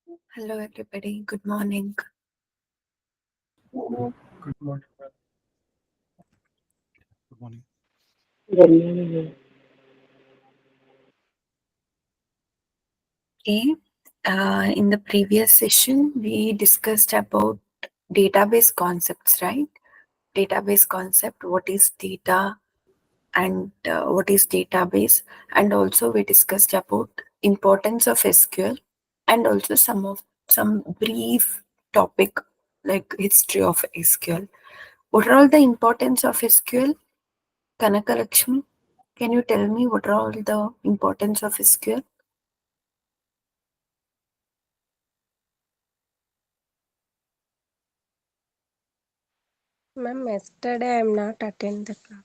Hello, everybody. Good morning. Good morning. Good morning. Good morning. Okay. In the previous session, we discussed about database concepts, right? Database concept, what is data and what is database. And also we discussed about importance of SQL and also some brief topic like history of SQL. What are all the importance of SQL? Kanaka Lakshmi, can you tell me what are all the importance of SQL? Ma'am, yesterday I'm not attend the class.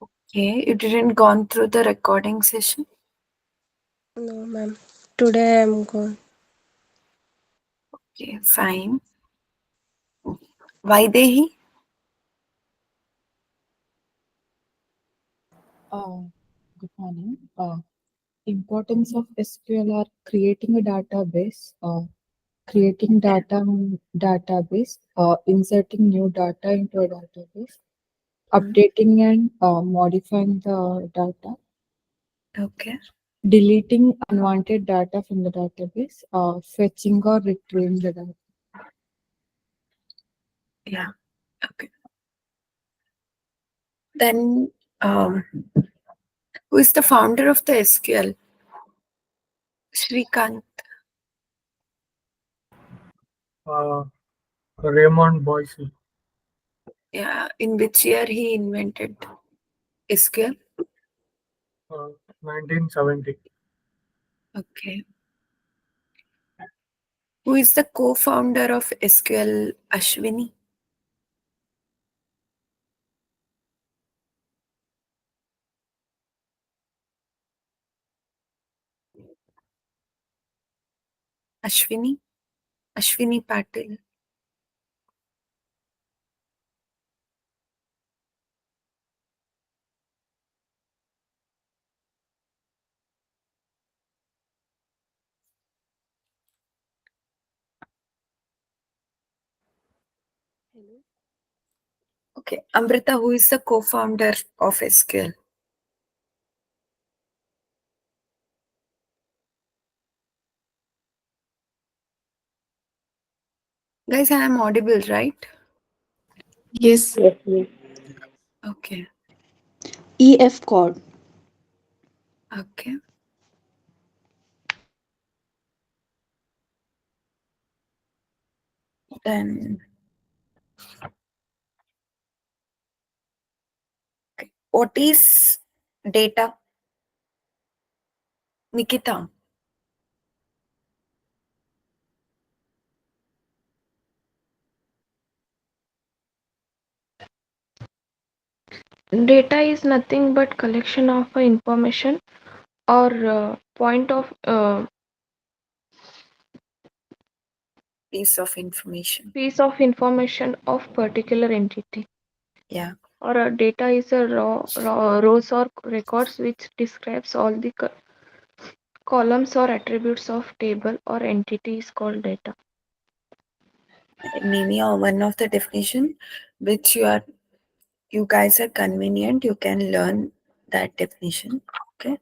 Okay, you didn't gone through the recording session? No, ma'am. Today I'm going. Okay, fine. Vaidehi? Uh, Good morning. Importance of SQL are creating a creating data in database, inserting new data into a database, updating and modifying the data, Okay, deleting unwanted data from the database, fetching or retrieving the data. yeah, okay. Then, who is the founder of the SQL? Shrikant. Uh, Raymond Boyce, Yeah, in which year he invented SQL? 1970. Okay. Who is the co-founder of SQL? Ashwini? Ashwini? Ashwini Patil. Okay, Amrita, who is the co-founder of SQL? Guys, I am audible, right? Yes, Yes, miss. Okay, EF code. okay. Then, okay. What is data? Nikita? Data is nothing but collection of information or Piece of information. piece of information of particular entity. Yeah. Or a data is a rows or records which describes all the columns or attributes of table or entity is called data. Maybe one of the definition which you guys are convenient, you can learn that definition. Okay.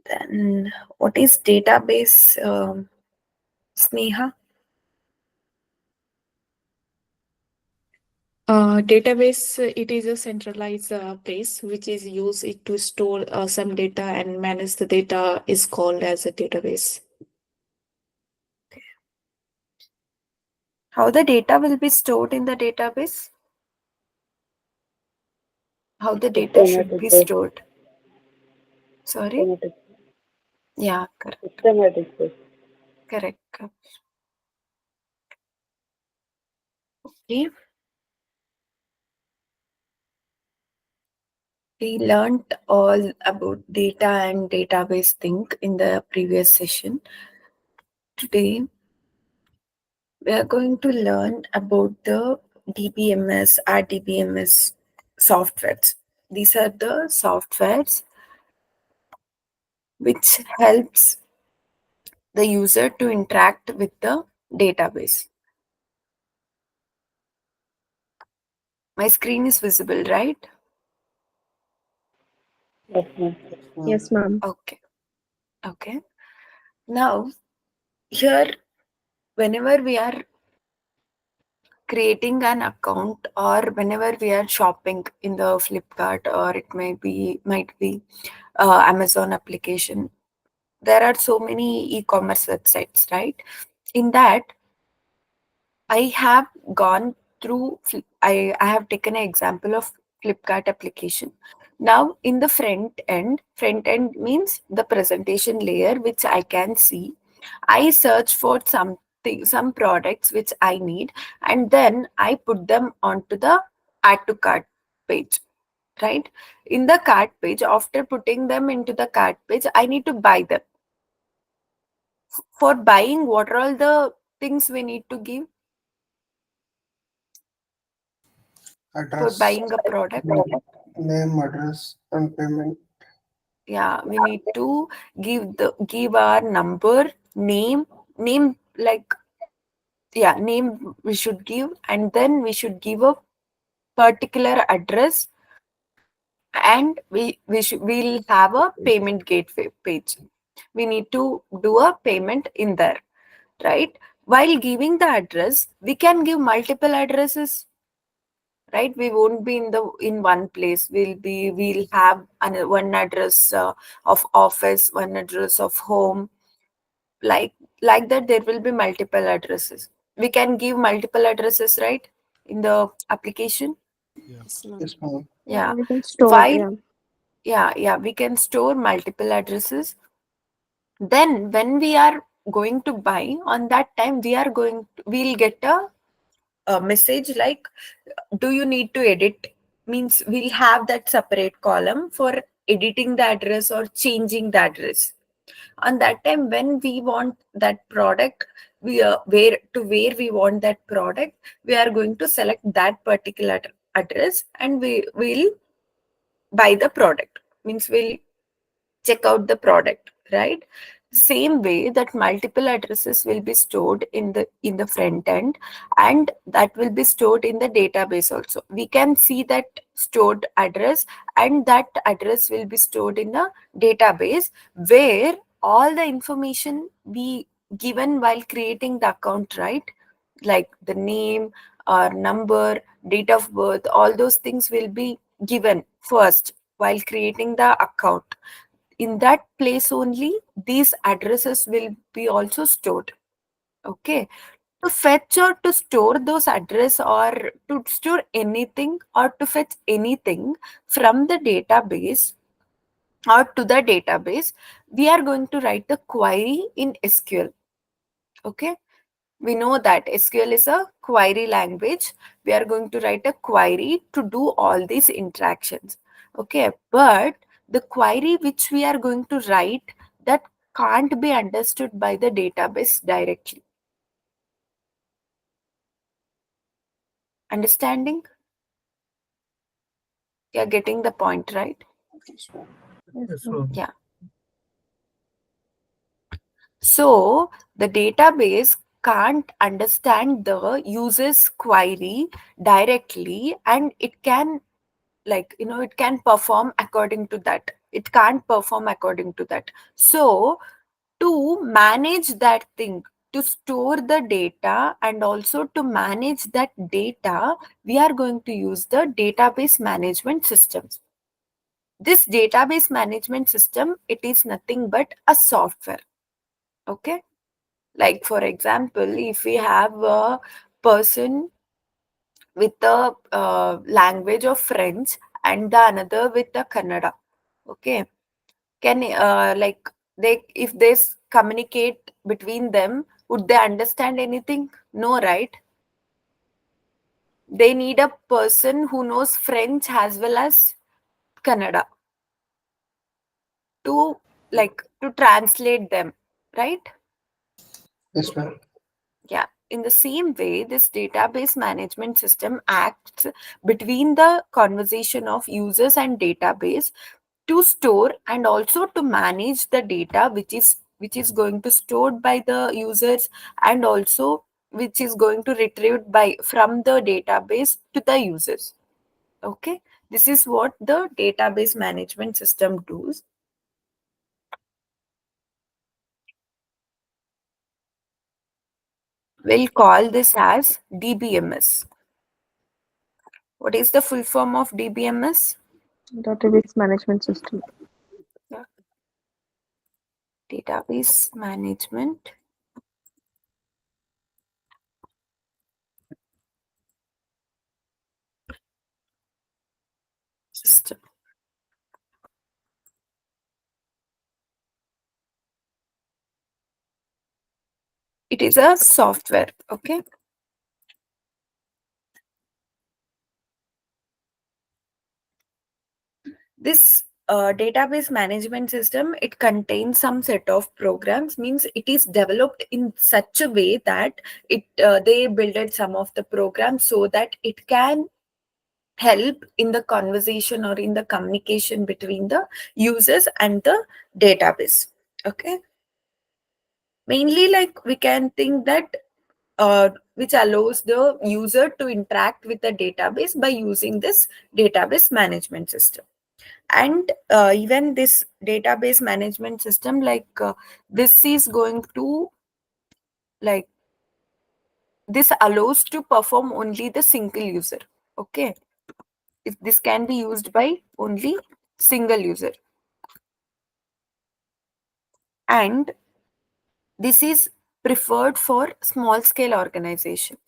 Then what is database, Sneha? Database, it is a centralized place which is used to store some data and manage the data is called as a database. How the data will be stored in the database? How the data should Systematic be base. stored? Sorry? Systematic. Yeah, correct. Systematic base. Correct. Okay. We learned all about data and database thing in the previous session. Today, we are going to learn about the DBMS, RDBMS softwares. These are the softwares which helps the user to interact with the database. My screen is visible, right? Yes, ma'am. Yes, ma'am. Okay. Okay. Now, here, whenever we are creating an account or whenever we are shopping in the Flipkart, or it might be Amazon application, there are so many e-commerce websites, right? In that, I have gone through, I have taken an example of Flipkart application. Now, in the front end means the presentation layer, which I can see. I search for something, some products which I need, and then I put them onto the add to cart page, right? In the cart page, after putting them into the cart page, I need to buy them. For buying, what are all the things we need to give for Address, buying a product? name, address, and payment. Yeah, we need to give our number, name, like, yeah, name we should give, and then we should give a particular address, and we'll have a payment gateway page. We need to do a payment in there, right? While giving the address, we can give multiple addresses, right? We won't be in one place. We'll have one address of office, one address of home, like like that. There will be multiple addresses. We can give multiple addresses, right, in the application. Yes, ma'am. Yes, ma'am. Yeah. We can store, While, yeah. yeah, we can store multiple addresses. Then when we are going to buy, on that time we'll get a message like, do you need to edit? Means we'll have that separate column for editing the address or changing the address. On that time, when we want that product, where we want that product, we are going to select that particular address, and we will buy the product. Means we'll check out the product, right? Same way that multiple addresses will be stored in the front end, and that will be stored in the database also. We can see that stored address, and that address will be stored in a database where all the information be given while creating the account, right? Like the name or number, date of birth, all those things will be given first while creating the account. In that place only these addresses will be also stored. Okay. To fetch or to store those address, or to store anything or to fetch anything from the database or to the database, we are going to write the query in SQL. Okay. We know that SQL is a query language. We are going to write a query to do all these interactions. Okay, but the query which we are going to write, that can't be understood by the database directly. Understanding? You're getting the point, right? Yes, ma'am. Yes, ma'am. Yeah. So the database can't understand the user's query directly, and it can, like, it can perform according to that. It can't perform according to that. So to manage that thing, to store the data and also to manage that data, we are going to use the database management systems. This database management system, it is nothing but a software. Okay. Like, for example, if we have a person with the language of French and the another with the Kannada. Okay. Can, like, if they communicate between them, would they understand anything? No, right? They need a person who knows French as well as Kannada to, like, to translate them, right? Yes, ma'am. Yeah. In the same way, this database management system acts between the conversation of users and database to store and also to manage the data which is going to stored by the users, and also which is going to retrieved by from the database to the users. Okay, this is what the database management system does. We'll call this as DBMS. What is the full form of DBMS? Database management system. Yeah. Database management system. It is a software. Okay. This database management system, it contains some set of programs, means it is developed in such a way that they built some of the programs so that it can help in the conversation or in the communication between the users and the database. Okay, mainly like we can think that which allows the user to interact with the database by using this database management system. And even this database management system, this is going to, like, this allows to perform only the single user. Okay, if this can be used by only single user, and this is preferred for small scale organization.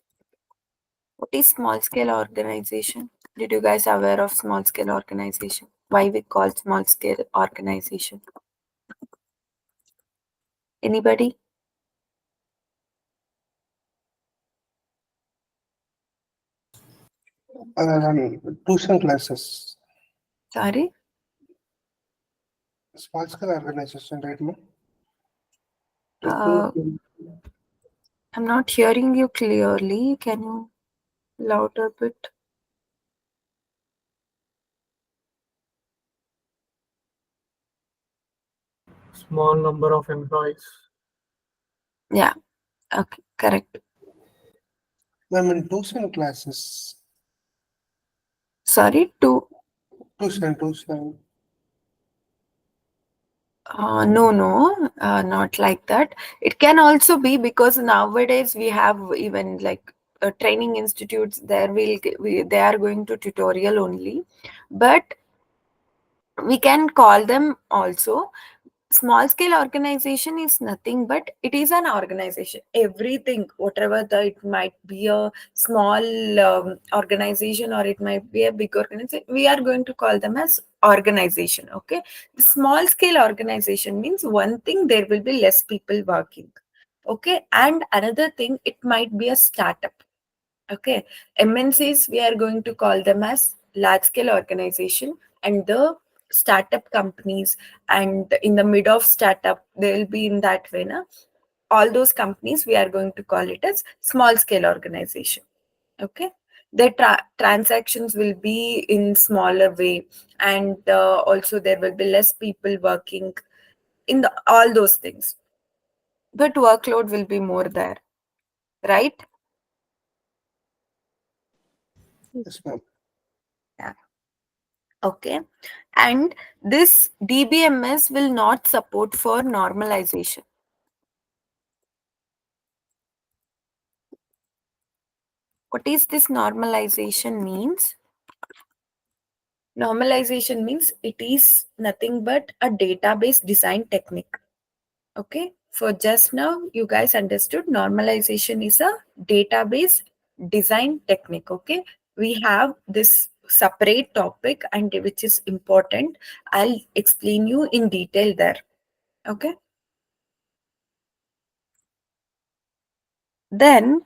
What is small scale organization? Did you guys aware of small scale organization? Why we call small scale organization? Anybody? Tuition classes, Sorry, small scale organization, right? No? uh, I'm not hearing you clearly. Can you louder bit? Small number of employees. Yeah. Okay. Correct. Ma'am, in tuition classes, Sorry. tuition. No, not like that. It can also be because nowadays we have even like training institutes. There they are going to tutorial only, but we can call them also. Small scale organization is nothing but it is an organization. Everything, whatever it might be a small organization or it might be a big organization, we are going to call them as organization. Okay, the small scale organization means one thing, there will be less people working. Okay, and another thing, it might be a startup. Okay, MNCs, we are going to call them as large scale organization, and the startup companies, and in the mid of startup, they will be in that way. Na? All those companies, we are going to call it as small scale organization. Okay, the transactions will be in smaller way, and also there will be less people working in all those things, but workload will be more there, right? Yes, ma'am. Yeah. Okay. And this DBMS will not support for normalization. What is this normalization means? Normalization means it is nothing but a database design technique. Okay. For just now, you guys understood normalization is a database design technique. Okay. We have this separate topic and which is important. I'll explain you in detail there. Okay. Then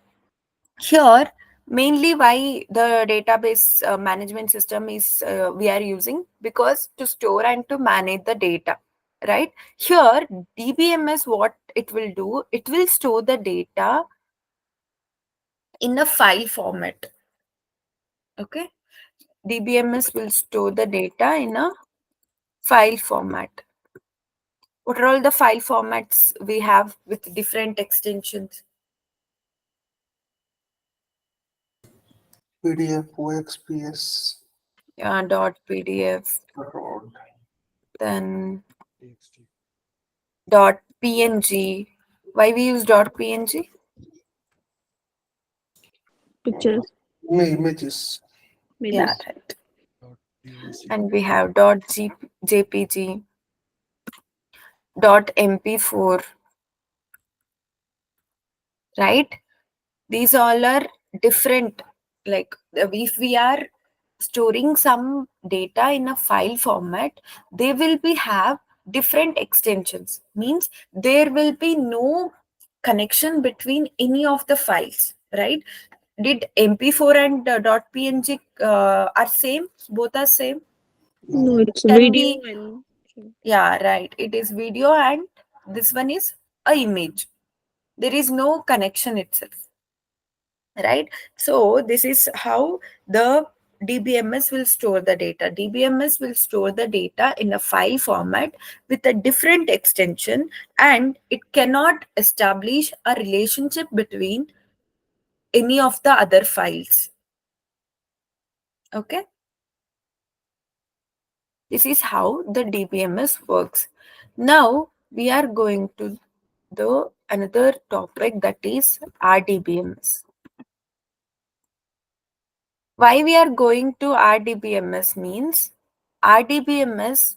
here, mainly why the database management system is we are using, because to store and to manage the data, right? Here, DBMS, what it will do, it will store the data in a file format. Okay, DBMS will store the data in a file format. What are all the file formats we have with different extensions? PDF, OXPS, Yeah, dot PDF, ROD. then dot PNG. Why we use dot PNG? Pictures, Images. Yeah, images. right. And we have dot JPG, dot MP4, right? These all are different. Like if we are storing some data in a file format, they will be have different extensions. Means there will be no connection between any of the files, right? Did MP4 and .png are same? Both are same. No, it's Can video be, and yeah, right. It is video and this one is a image. There is no connection itself, right? So this is how the DBMS will store the data. DBMS will store the data in a file format with a different extension, and it cannot establish a relationship between any of the other files. Okay? This is how the DBMS works. Now we are going to the another topic, that is RDBMS. Why we are going to RDBMS means RDBMS,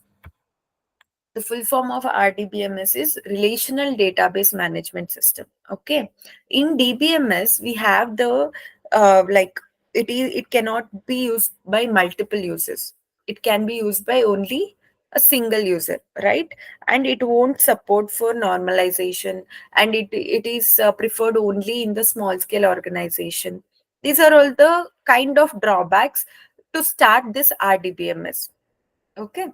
the full form of RDBMS is Relational Database Management System. Okay. In DBMS, we have the like it cannot be used by multiple users. It can be used by only a single user, right? And it won't support for normalization, and it is preferred only in the small scale organization. These are all the kind of drawbacks to start this RDBMS. Okay.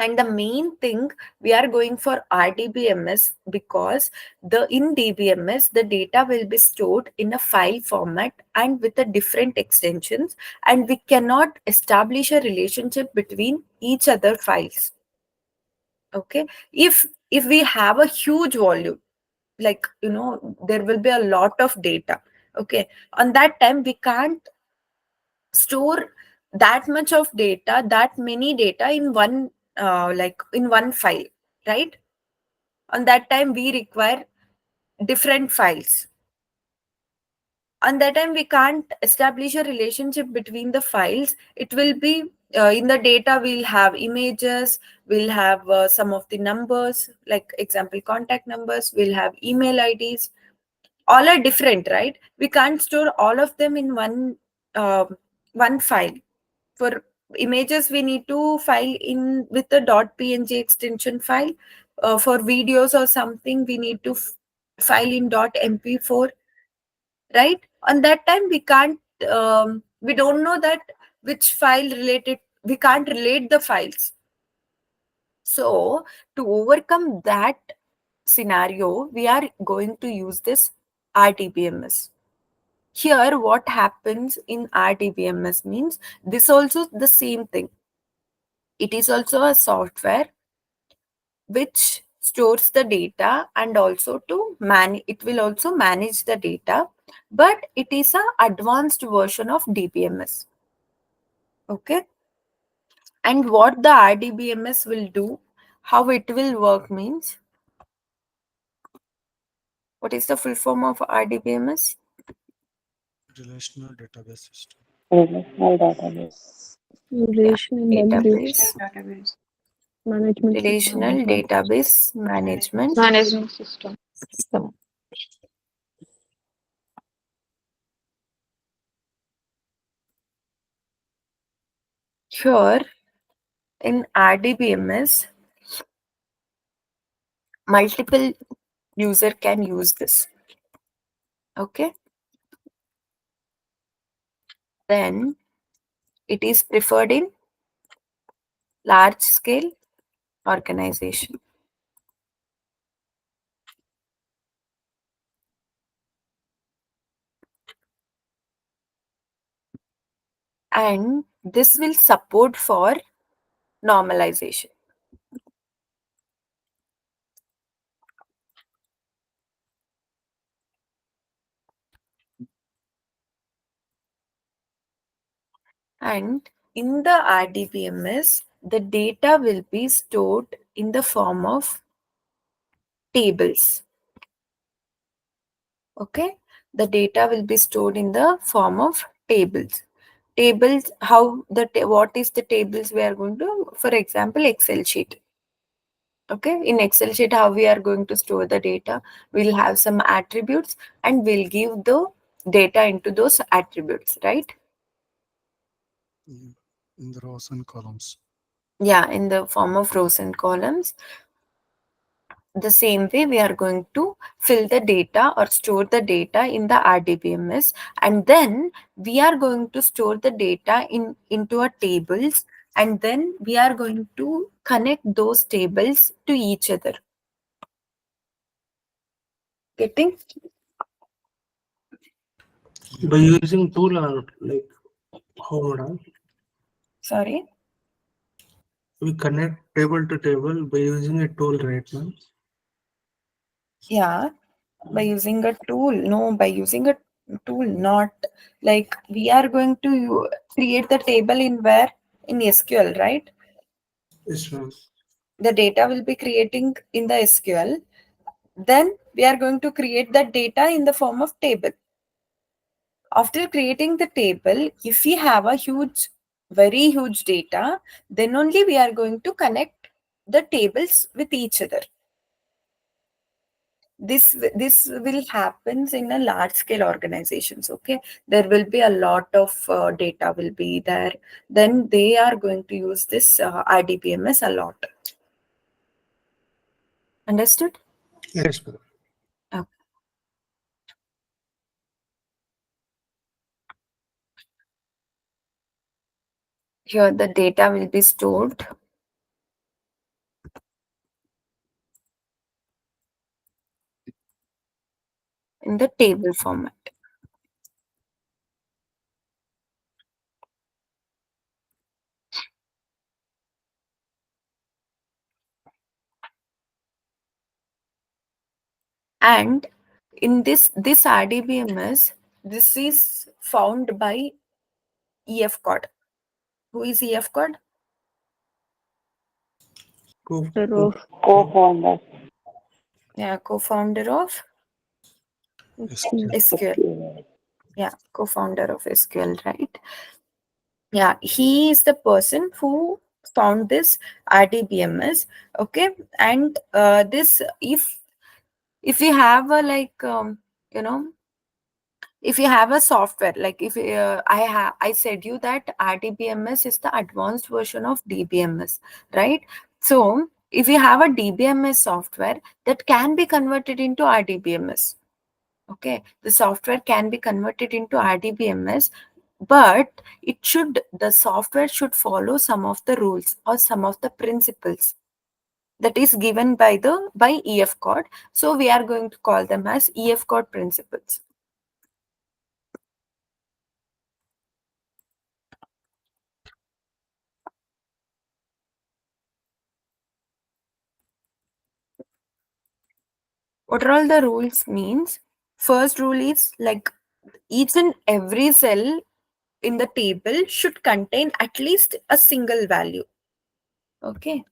And the main thing, we are going for RDBMS because in DBMS the data will be stored in a file format and with a different extensions, and we cannot establish a relationship between each other files. Okay, if we have a huge volume, like there will be a lot of data. Okay, on that time we can't store that much of data, that many data in one like in one file, right? On that time we require different files. On that time we can't establish a relationship between the files. It will be in the data we'll have images, we'll have some of the numbers, like example contact numbers, we'll have email IDs. All are different, right? We can't store all of them in uh, one file. For images we need to file in with the .png extension file. For videos or something we need to file in .mp4, right? On that time we can't we don't know that which file related, we can't relate the files. So to overcome that scenario, we are going to use this RDBMS. Here, what happens in RDBMS means this also the same thing. It is also a software which stores the data and also to it will also manage the data, but it is a advanced version of DBMS. Okay. And what the RDBMS will do, how it will work means, what is the full form of RDBMS? Relational database system. Relational database. Yeah, relational database, management relational system. database management Management system. system. Here in RDBMS, multiple user can use this. Okay. Then it is preferred in large scale organization. And this will support for normalization. And in the RDBMS, the data will be stored in the form of tables. Okay, the data will be stored in the form of tables. Tables, what is the tables we are going to, for example, Excel sheet. Okay, in Excel sheet, how we are going to store the data? We'll have some attributes and we'll give the data into those attributes, right? In the rows and columns. Yeah, in the form of rows and columns. The same way we are going to fill the data or store the data in the RDBMS, and then we are going to store the data into a tables, and then we are going to connect those tables to each other. Getting? By using tool or like how madam? Sorry? We connect table to table by using a tool, right, ma'am? Yeah, by using a tool. No, by using a tool, not like we are going to create the table in where? In SQL, right? Yes, ma'am. The data will be creating in the SQL. Then we are going to create that data in the form of table. After creating the table, if we have a very huge data, then only we are going to connect the tables with each other. This will happen in a large scale organizations. Okay, there will be a lot of data will be there. Then they are going to use this RDBMS a lot. Understood? Yes, ma'am. Okay. Here the data will be stored in the table format. And in this RDBMS, this is found by EF code. Who is EF code? Co-founder. Yeah, co-founder of SQL. SQL. Yeah, co-founder of SQL, right? Yeah, he is the person who found this RDBMS. Okay, and this if you have a you know if you have a software like if I said you that RDBMS is the advanced version of DBMS, right? So if you have a DBMS software that can be converted into RDBMS, okay, the software can be converted into RDBMS, but the software should follow some of the rules or some of the principles that is given by EF code. So we are going to call them as EF code principles. What are all the rules means? First rule is like each and every cell in the table should contain at least a single value. Okay.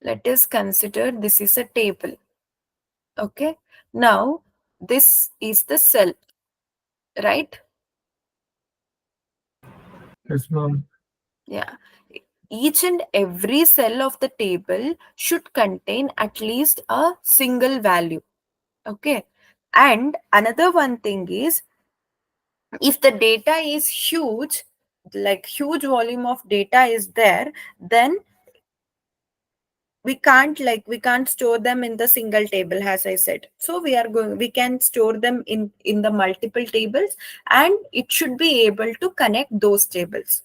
Let us consider this is a table. Okay. Now this is the cell, right? Yes, ma'am. Yeah. Each and every cell of the table should contain at least a single value. Okay. And another one thing is, if the data is huge, like huge volume of data is there, then we can't store them in the single table, as I said. So we can store them in the multiple tables, and it should be able to connect those tables.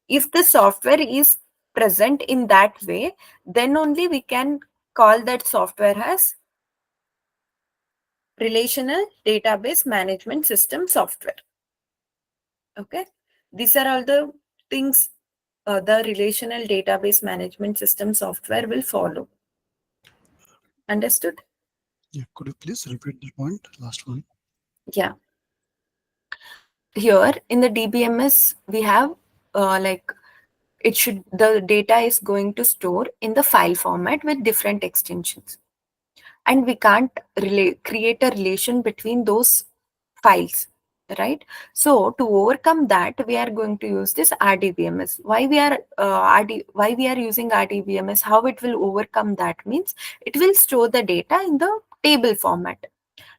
If the software is present in that way, then only we can call that software as relational database management system software. Okay, these are all the things the relational database management system software will follow. Understood? Yeah, could you please repeat the point, last one? Yeah. Here in the DBMS, we have the data is going to store in the file format with different extensions. And we can't create a relation between those files, right? So to overcome that, we are going to use this RDBMS. Why we are using RDBMS? How it will overcome that means it will store the data in the table format.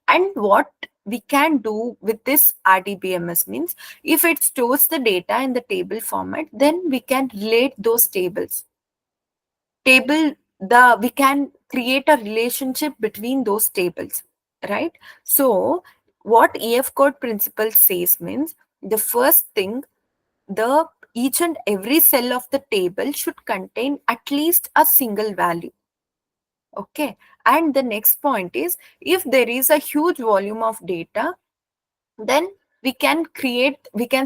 And what we can do with this RDBMS means if it stores the data in the table format, then we can relate those tables. We can create a relationship between those tables, right? So what EF code principle says means the first thing, the each and every cell of the table should contain at least a single value. Okay. And the next point is if there is a huge volume of data, then we can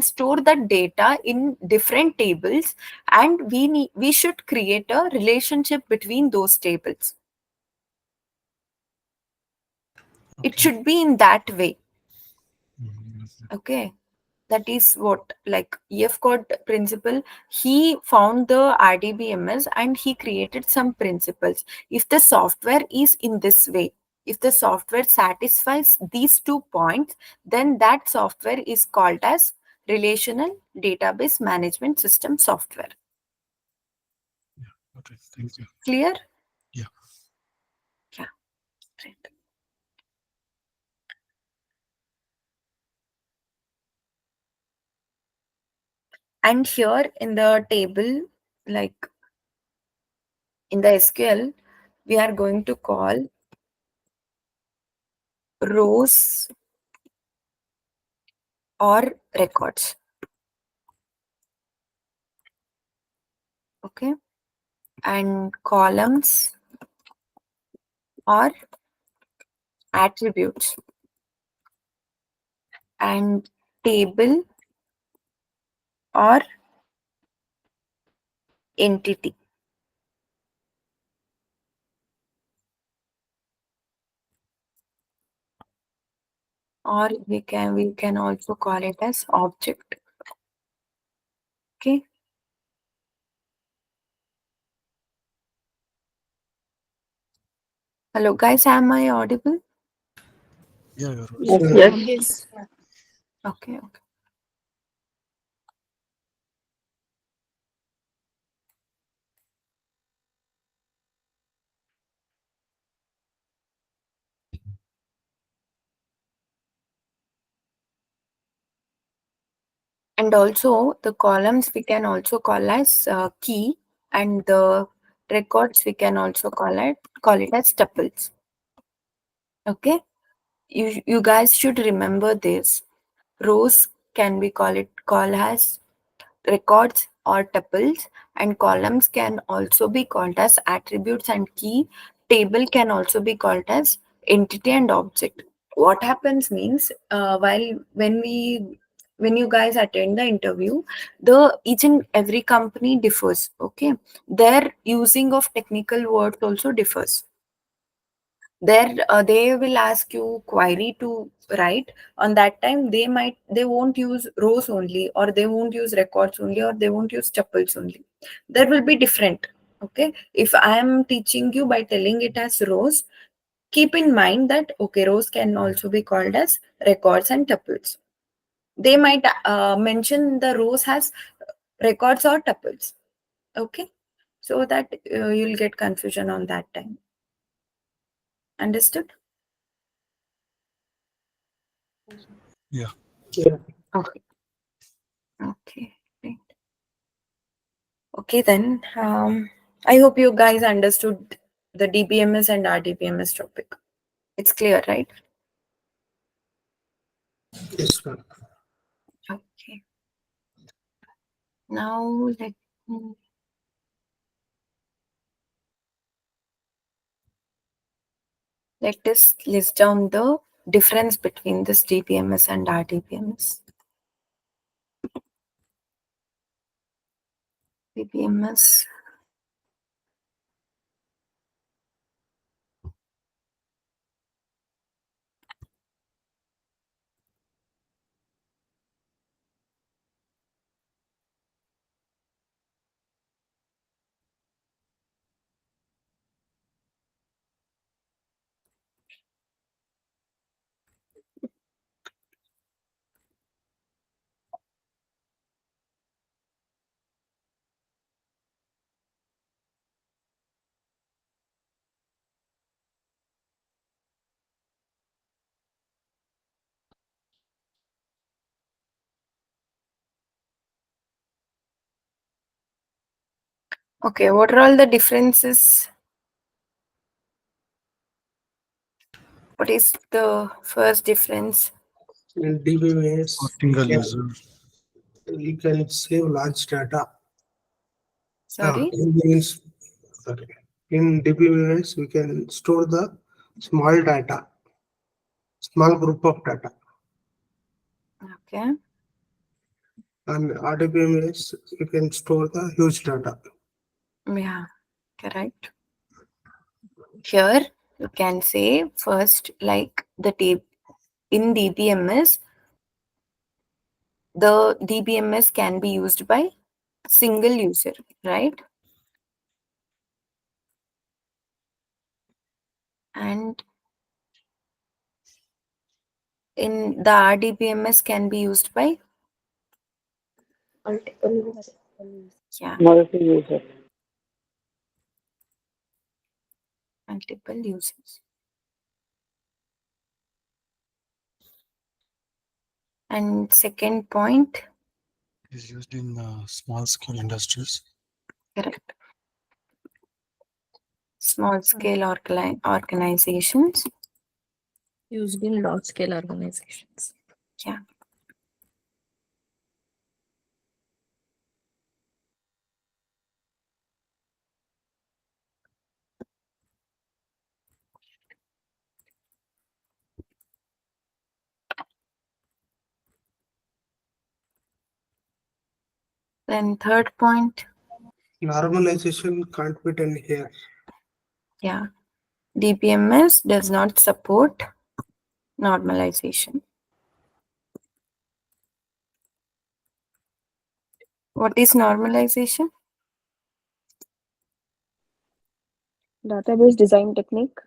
store that data in different tables, and we should create a relationship between those tables. It Okay. should be in that way. Mhm. Okay. That is what, like EF code principle, he found the RDBMS and he created some principles. If the software is in this way, if the software satisfies these 2 points, then that software is called as relational database management system software. Yeah, okay, thank you. Clear? Yeah. Yeah. Right. And here in the table, like in the SQL, we are going to call rows or records. Okay. And columns or attributes. And table or entity. Or we can also call it as object. Okay. Hello guys, am I audible? Yeah, you're right. Yes, Yeah. yes. Yes. Okay, okay. And also the columns we can also call as key, and the records we can also call it as tuples. Okay. You guys should remember this. Rows can be called as records or tuples, and columns can also be called as attributes and key. Table can also be called as entity and object. What happens means when you guys attend the interview, the each and every company differs. Okay, their using of technical words also differs. There they will ask you query to write. On that time they won't use rows only, or they won't use records only, or they won't use tuples only. There will be different. Okay, if I am teaching you by telling it as rows, keep in mind that okay, rows can also be called as records and tuples. They might mention the rows as records or tuples. Okay, so that you'll get confusion on that time. Understood? Yeah. Yeah. Okay. Okay, great. Okay, then I hope you guys understood the DBMS and RDBMS topic. It's clear, right? Yes, ma'am. Okay. Now let us list down the difference between this DBMS and RDBMS. DBMS. Okay, what are all the differences? What is the first difference? In DBMS, For single user. you can save large data. Sorry? Sorry. In DBMS, we can store the small data, small group of data. Okay. And RDBMS, you can store the huge data. Yeah, correct. Here you can say first, like the table in DBMS, the DBMS can be used by single user, right? And in the RDBMS can be used by Multiple. yeah, Multi-user. multiple users. And second point, Is used in small scale industries. correct. Small scale organizations. Used in large scale organizations. Yeah. Then third point, Normalization can't be done here. yeah, DBMS does not support normalization. What is normalization? Database design technique.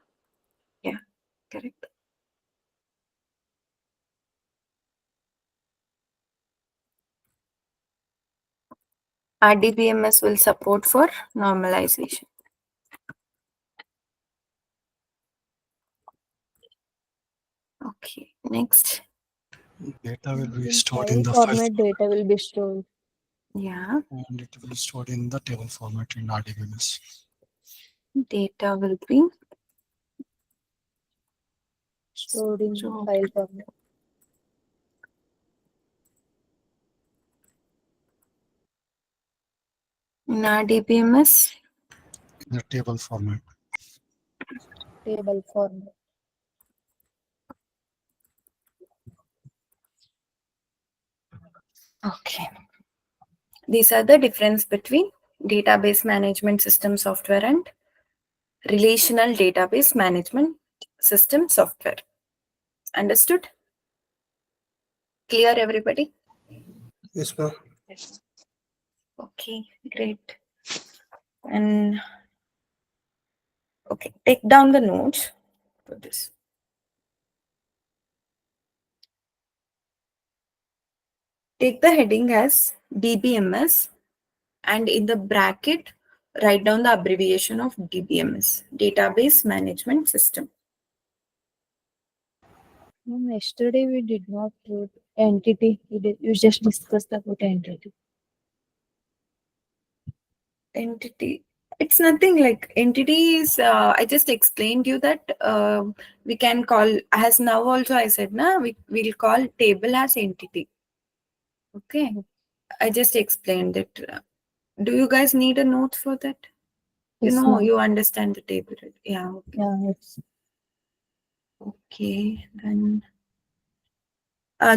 Yeah, correct. RDBMS will support for normalization. Okay, next. Data will be In stored file in the file format, data will be stored. Yeah, and it will be stored in the table format in RDBMS. data will be Stored in stored file format. in RDBMS. In the table format. Table format. Okay. These are the difference between database management system software and relational database management system software. Understood? Clear, everybody? Yes, ma'am. Okay, great. And okay, take down the notes for this. Take the heading as DBMS and in the bracket, write down the abbreviation of DBMS, Database Management System. Ma'am, yesterday we did not put entity. You just discussed about entity. Entity. It's nothing like entity is, I just explained you that we can call, as now also I said, na, we'll call table as entity. Okay. I just explained it. Do you guys need a note for that? You Yes, know, ma'am. you understand the table, right? Yeah. Okay. Yeah, it's Okay. Then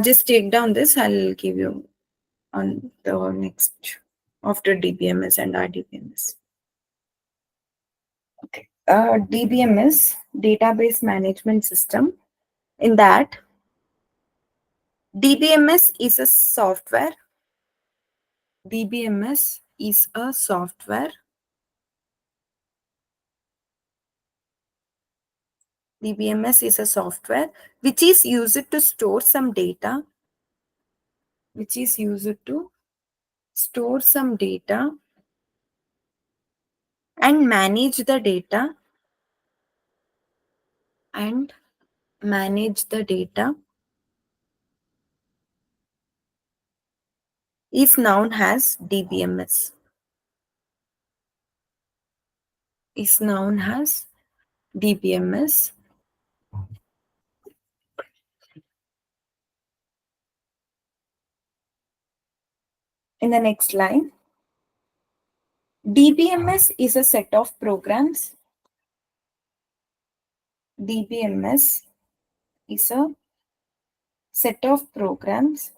just take down this. I'll give you on the next. after DBMS and RDBMS. Okay. DBMS, Database Management System. In that, DBMS is a software. DBMS is a software. DBMS is a software which is used to store some data. Which is used to store some data and manage the data. And manage the data is known as DBMS. Is known as DBMS. In the next line, DBMS is a set of programs. DBMS is a set of programs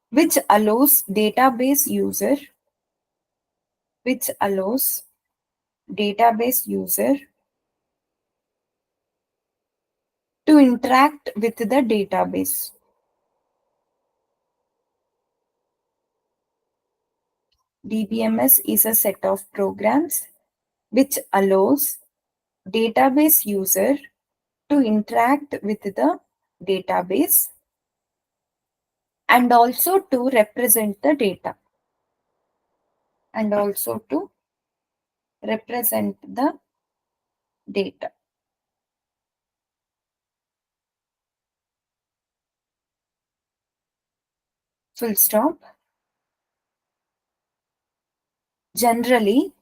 which allows database user to interact with the database. DBMS is a set of programs which allows database user to interact with the database and also to represent the data. Full stop. Generally,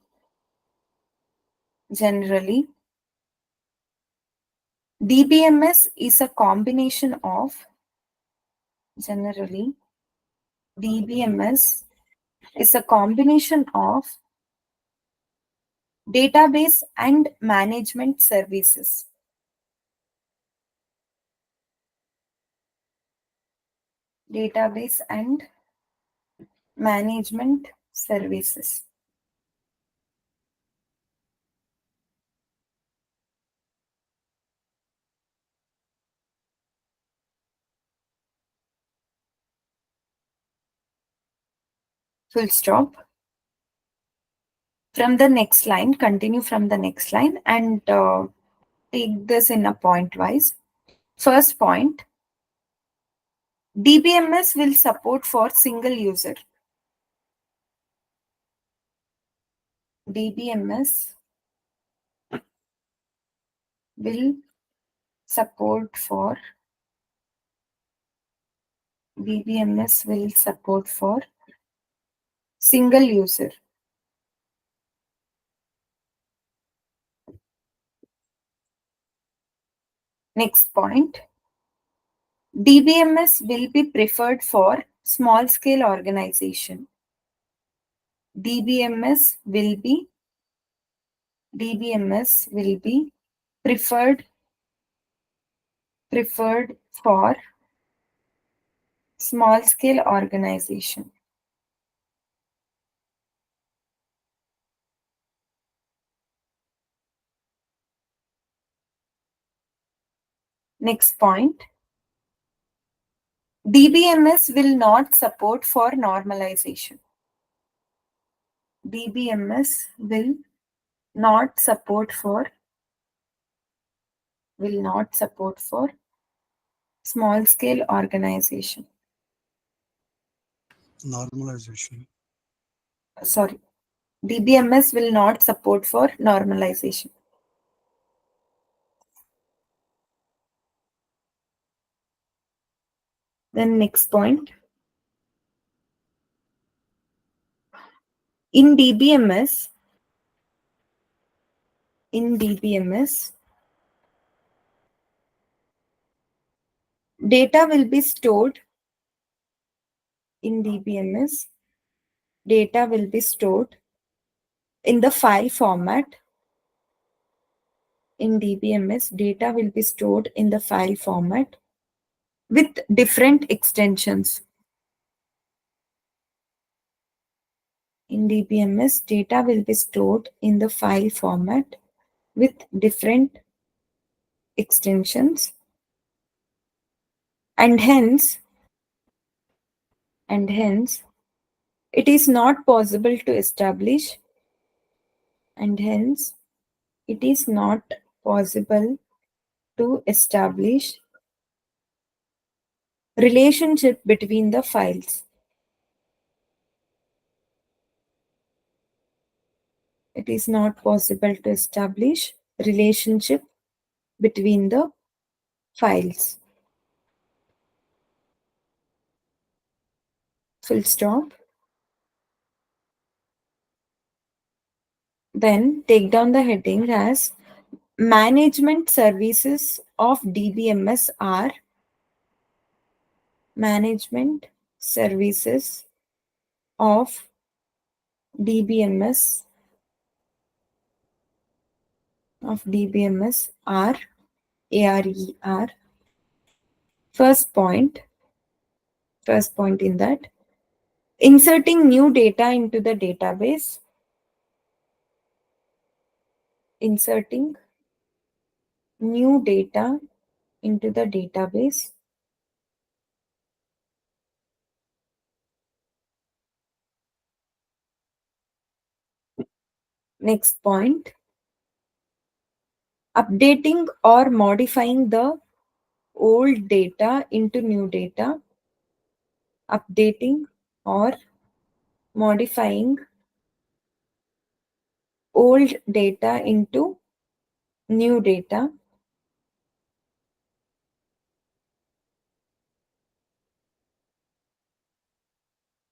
DBMS is a combination of database and management services. Database and management services. Full stop. From the next line, continue from the next line and take this in a point wise. First point, DBMS will support for single user. DBMS will support for single user. Next point, DBMS will be preferred for small scale organization. DBMS will be preferred for small scale organization. Next point, DBMS will not support for normalization. DBMS will not support for small scale organization. Normalization. Sorry, DBMS will not support for normalization. Then next point, in DBMS, data will be stored in the file format. In DBMS, data will be stored in the file format with different extensions. In DBMS, data will be stored in the file format with different extensions, and hence it is not possible to establish and hence it is not possible to establish relationship between the files. It is not possible to establish relationship between the files. Full stop. Then take down the heading as management services of DBMS are management services of DBMS are ARER. First point in that, inserting new data into the database. Inserting new data into the database. Next point, updating or modifying the old data into new data. Updating or modifying old data into new data.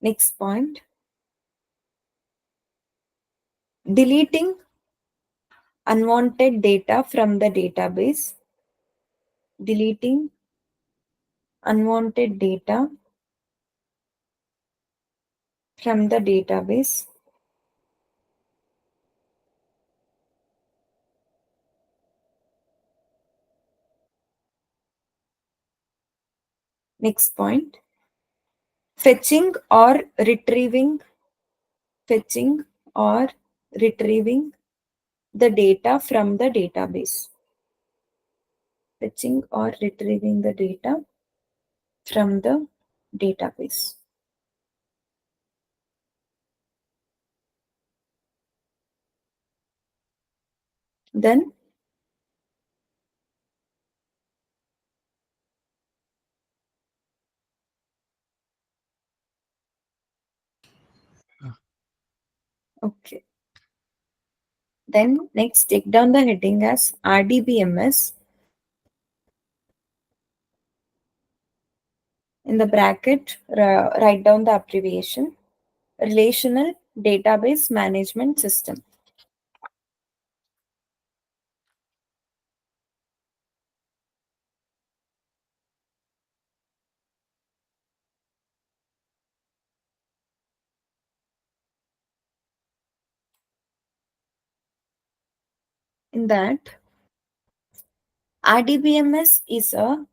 Next point, deleting unwanted data from the database. Deleting unwanted data from the database. Next point, fetching or retrieving the data from the database. Fetching or retrieving the data from the database. Then okay. Then next, take down the heading as RDBMS. In the bracket, write down the abbreviation. Relational Database Management System. In that, RDBMS is a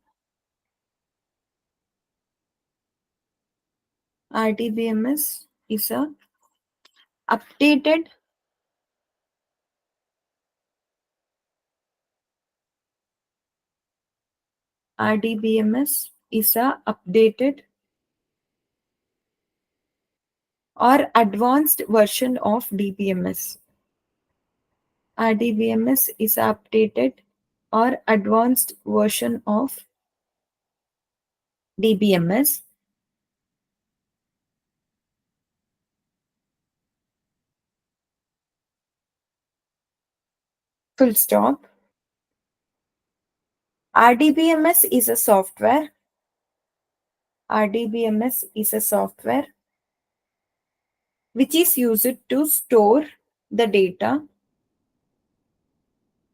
updated RDBMS is a updated or advanced version of DBMS. RDBMS is a updated or advanced version of DBMS. Full stop. RDBMS is a software. RDBMS is a software which is used to store the data.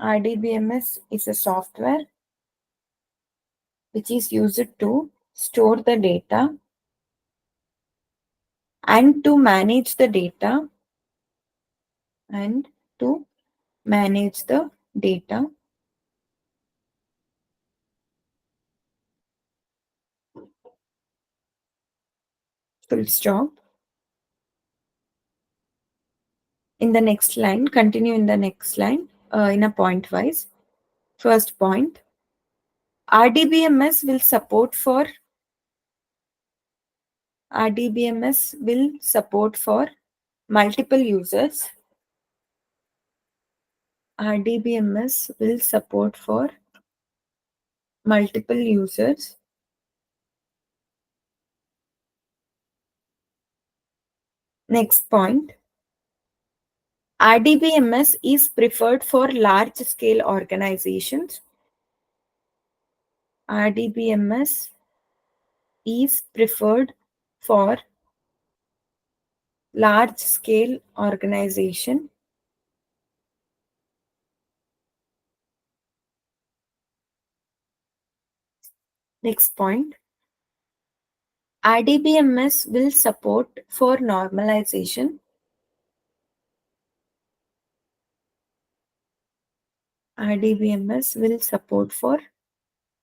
RDBMS is a software which is used to store the data and to manage the data Full stop. in the next line, continue in the next line in a point wise. First point, RDBMS will support for multiple users. RDBMS will support for multiple users. Next point, RDBMS is preferred for large scale organizations. RDBMS is preferred for large scale organization. Next point, RDBMS will support for normalization. RDBMS will support for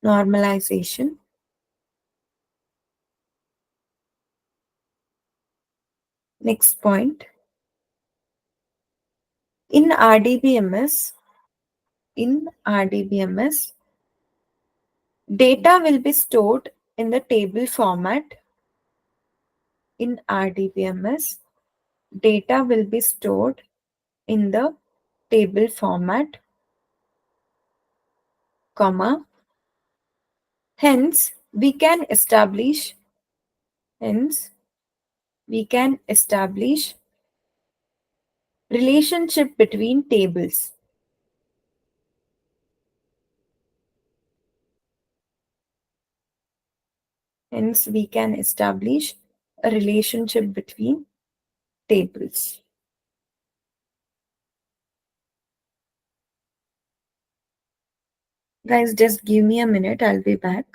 normalization. Next point, in RDBMS, data will be stored in the table format. In RDBMS, data will be stored in the table format, comma. Hence, we can establish relationship between tables. Hence, we can establish a relationship between tables. Guys, just give me a minute, I'll be back.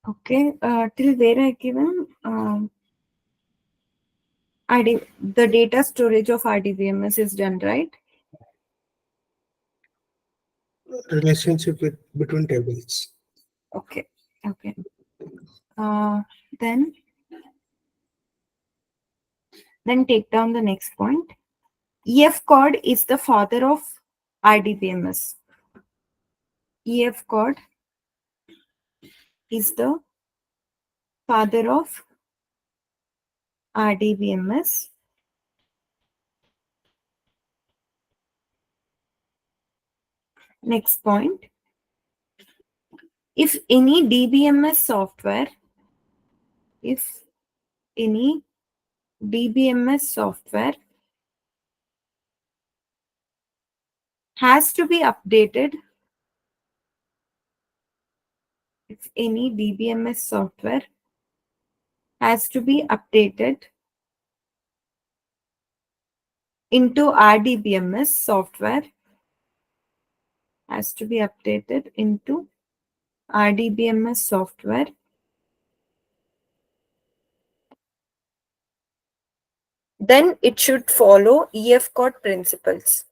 Okay, till where I given the data storage of RDBMS is done, right? Relationship between tables. Okay. Uh, then take down the next point. EF code is the father of RDBMS. EF code is the father of RDBMS. Next point. If any DBMS software has to be updated, if any DBMS software has to be updated into RDBMS software, has to be updated into RDBMS software, then it should follow EF code principles.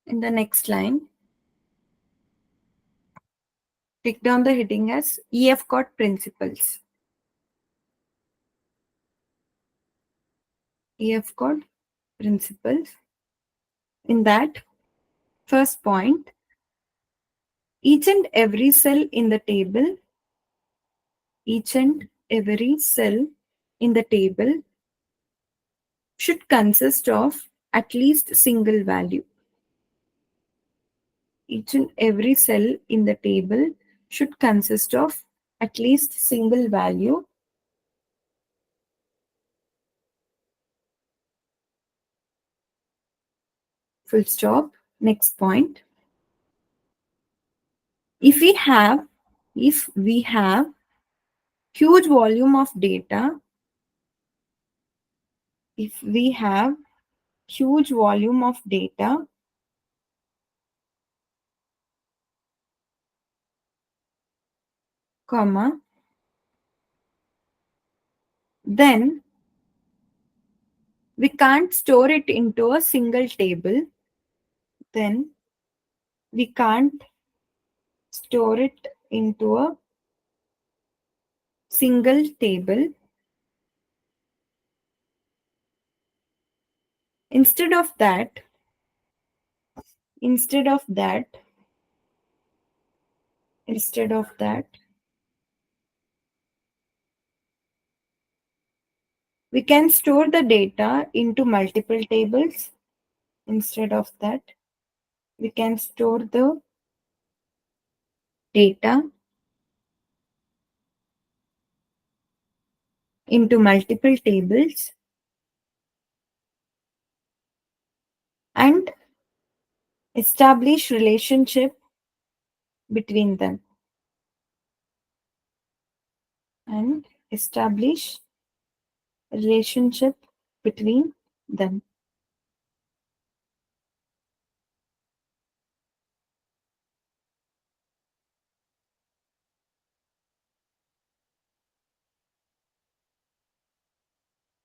In the next line, take down the heading as EF code principles. EF code principles. In that first point, each and every cell in the table, each and every cell in the table should consist of at least single value. Each and every cell in the table should consist of at least single value. Full stop. Next point. If we have huge volume of data, if we have huge volume of data, comma, then we can't store it into a single table. Then we can't store it into a single table. Instead of that, instead of that, we can store the data into multiple tables. Instead of that, we can store the data into multiple tables and establish relationship between them. And establish relationship between them.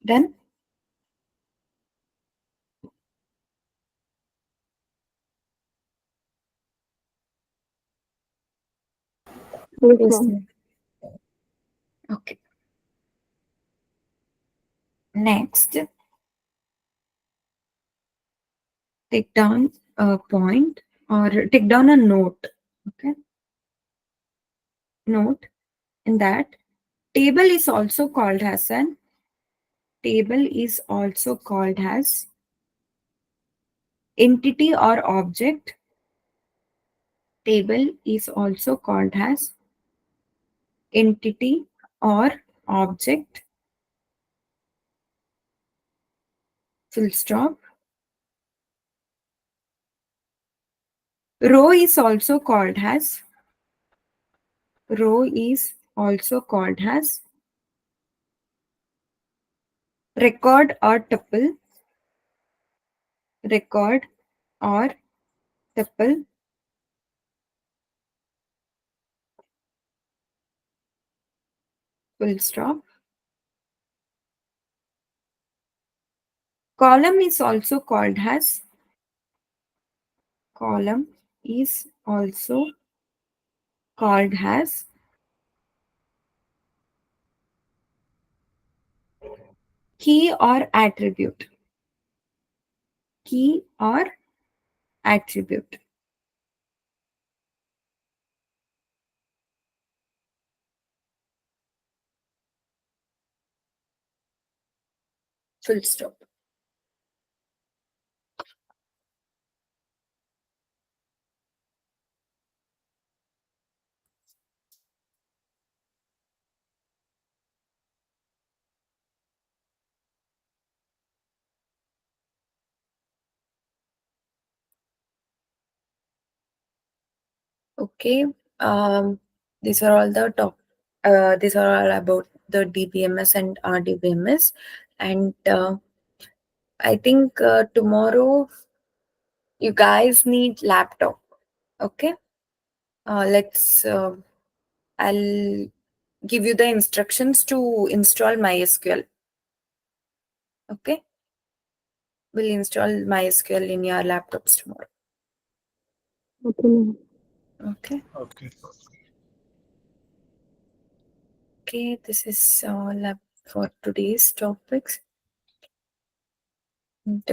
Done? Yes, Yes, ma'am. ma'am. Okay. Next, take down a point or take down a note. Okay. Note in that table is also called as entity or object. Table is also called as entity or object. Full stop. Row is also called as record or tuple. Record or tuple. Full stop. Column is also called as key or attribute. Key or attribute. Full stop. Okay. These are all the top. These are all about the DBMS and RDBMS, and I think tomorrow you guys need laptop. Okay. Let's. I'll give you the instructions to install MySQL. Okay. We'll install MySQL in your laptops tomorrow. Okay, ma'am. Okay. Okay. Okay, this is all for today's topics. And,